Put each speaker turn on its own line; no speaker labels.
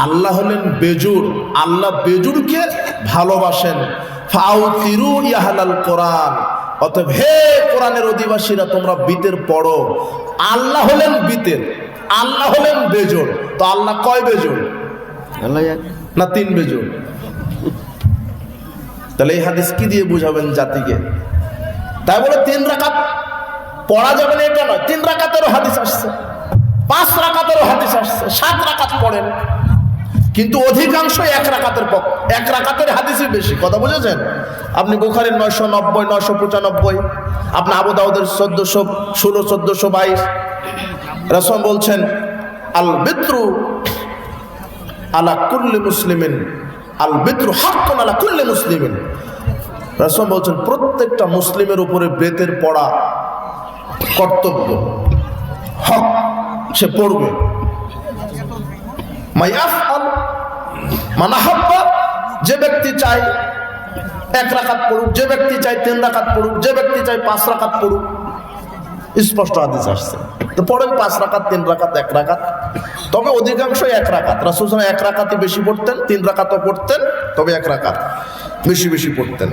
আল্লাহ হলেন বেজুর, আল্লাহ বেজুরকে ভালোবাসেন। ফাউতিরু ইয়াহলাল কোরআন, অতএব হে কোরআনের অধিবাসীরা তোমরা বিতের পড়ো। আল্লাহ হলেন বিতের, আল্লাহ হলেন বেজুর। তো আল্লাহ কয় বেজুর?
আল্লাহ এক
না তিন বেজুর? তাহলে এই হাদিস কি দিয়ে বুঝাবেন জাতিকে? তাই বলে 3 রাকাত পড়া যাবে না এটা নয়, 3 রাকাতেরও হাদিস আসছে, 5 রাকাতেরও হাদিস আসছে, 7 রাকাত পড়েন, কিন্তু অধিকাংশ 1 রাকাতের পক্ষ, 1 রাকাতের হাদিসই বেশি। কথা বুঝেছেন? আপনি বুখারীর 990, 995, আপনি আবু দাউদের 1416, 1422, রাসূল বলছেন আল বিত্রু আলা কুল্লি মুসলিমিন, আল বিত্রু হাক্কুন আলা কুল্লি মুসলিমিন। রাসূল বলছেন প্রত্যেকটা মুসলিমের উপরে বেতের পড়া কর্তব্য, হক, সে পড়বে। মায়াফআল মান আহাব্বা, যে ব্যক্তি চায় 1 রাকাত পড়ুক, যে ব্যক্তি চায় 3 রাকাত পড়ুক, যে ব্যক্তি চায় 5 রাকাত পড়ুক, স্পষ্ট হাদিস আসছে। তো পড়েন 5 রাকাত, 3 রাকাত, 1 রাকাত, তবে অধিকাংশ 1 রাকাত। রাসূল সাল্লাল্লাহু আলাইহি ওয়াসাল্লাম 1 রাকাতই বেশি পড়তেন, 3 রাকাতও পড়তেন, তবে 1 রাকাত বেশি বেশি পড়তেন।